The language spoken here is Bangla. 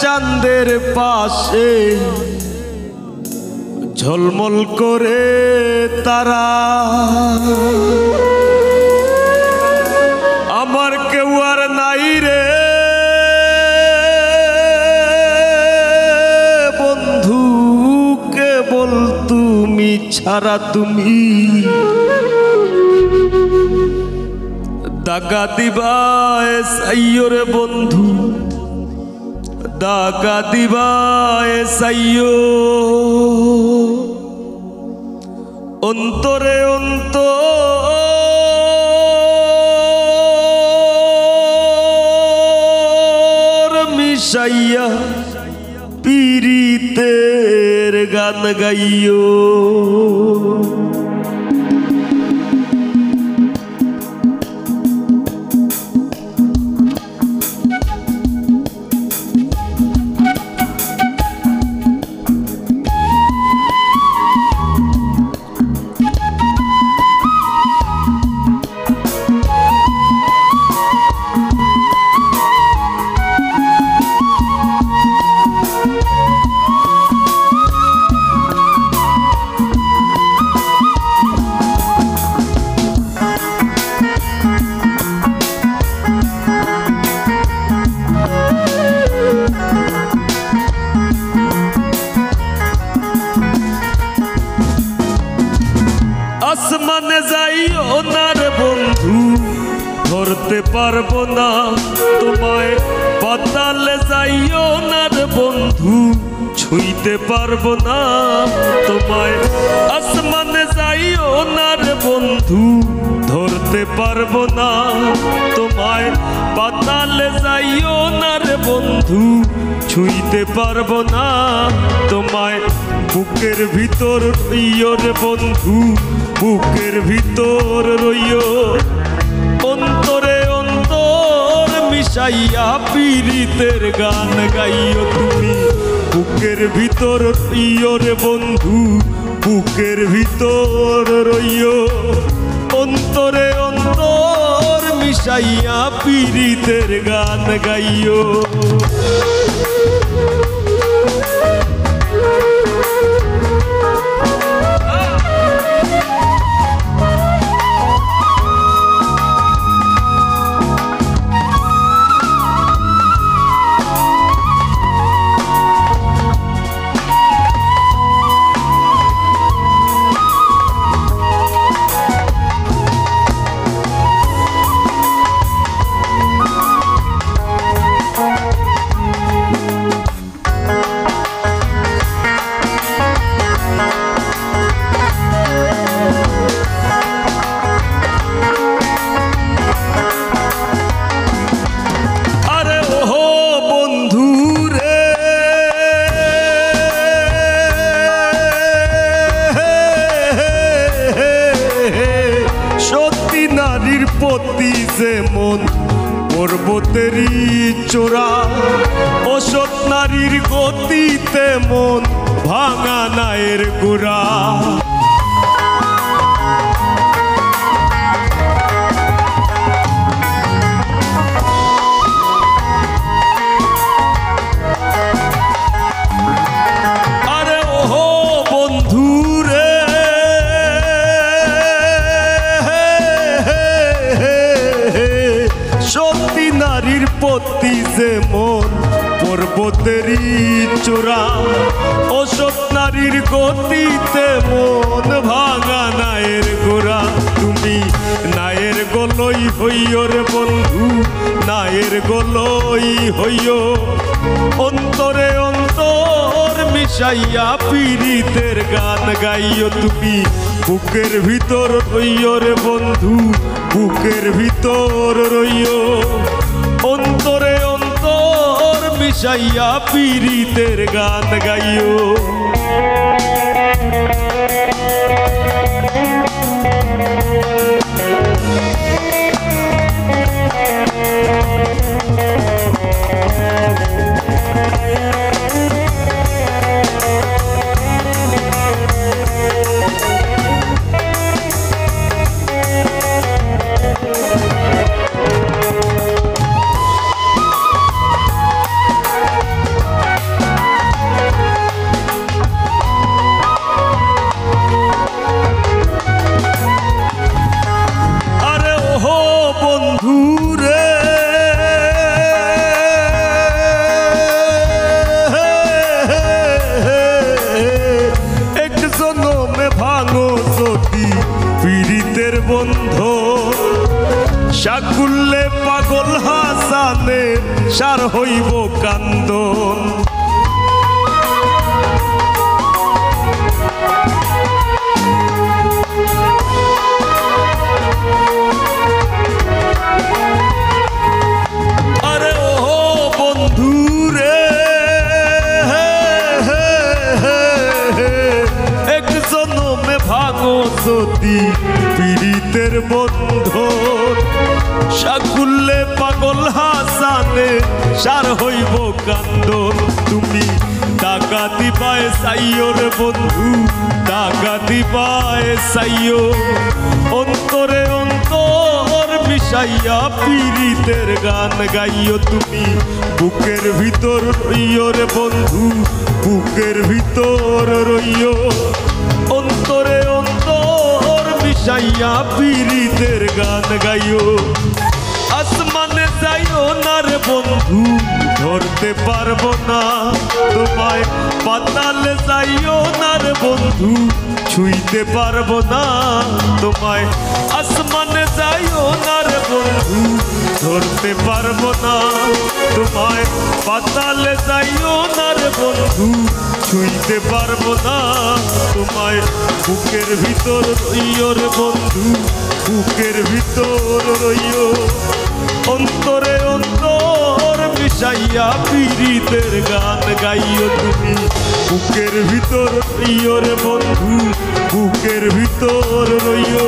চাঁদের পাশে ঝলমল করে তারা, আমার কেউ আর নাই রে বন্ধু, কেবল তুমি ছাড়া। তুমি দাগা দিবায় সাইয়ো রে বন্ধু, দাগা দিবায় সাইয়ো, অন্তরে অন্তর মিশাইয়া পীড়িতের গান গাইও। আসমানে যাইও না রে বন্ধু, ধরতে পারবো না তোমায়। পাতালে যাইও না রে বন্ধু, ছুঁইতে পারবো না তোমায়। আসমানে যাইও না রে বন্ধু, ধরতে পারবো না তোমায়। পাতালে যাইও না রে বন্ধু, ছুঁইতে পারবো না তোমায়। বুকের ভিতর রইও রে বন্ধু, বুকের ভিতর রইও, অন্তরে অন্তর মিশাইয়া পীড়িতের গান গাইও তুমি। বুকের ভিতর রইও রে বন্ধু, বুকের ভিতর রইও, অন্তরে অন্তর মিশাইয়া পীড়িতের গান গাইও। পতি যেমন পর্বতেরই চূড়া, অসৎ নারীর গতি তেমন ভাঙা নায়ের গোড়া। আরে ওহো বন্ধু রে, সত্যি নারীর পতি যেমন পর্বতেরই চূড়া, অসৎ নারীর গতি তেমন ভাঙা নায়ের গোড়া। তুমি নায়ের গলই হইও রে বন্ধু, নায়ের গলই হইও, অন্তরে অন্তর মিশাইয়া পীড়িতের গান গাইও তুমি। বুকের ভিতর রইও রে বন্ধু, বুকের ভিতর রইও, অন্তরে অন্তর মিশাইয়া পীড়িতের গান গাইও। বন্ধু রে এক জনমে ভাঙো যদি পীড়িতের বন্ধু শাকুল্লে পাগল হাসানে সার হইব কান্দন আরে ও বন্ধু রে এক জনমে ভাঙো যদি পীড়িতের বন্ধন শাকুল্লে পাগল হাসানে সার হইব কান্দন তুমি টাকা দিবায় সাইও রে বন্ধু টাকা দিবায় সাইও অন্তরে অন্তর মিশাইয়া পীড়িতের গান গাইও তুমি বুকের ভিতর রইও রে বন্ধু বুকের ভিতর রইও অন্তরে অন্তর মিশাইয়া পীড়িতের গান গাইও আসমানে যাইও না রে বন্ধু ধরতে পারবো না তোমায় পাতালে যাইও না রে বন্ধু ছুঁইতে পারবো না তোমায় আসমানে যাইও না রে বন্ধু ধরতে পারবো না তোমায় পাতালে যাইও না রে বন্ধু ছুঁইতে পারবো না তোমায় বুকের ভিতর রইও রে বন্ধু বুকের ভিতর রইও অন্তরে অন্তর মিশাইয়া পীড়িতের গান গাইও তুমি বুকের ভিতর রইও রে বন্ধু বুকের ভিতর রইও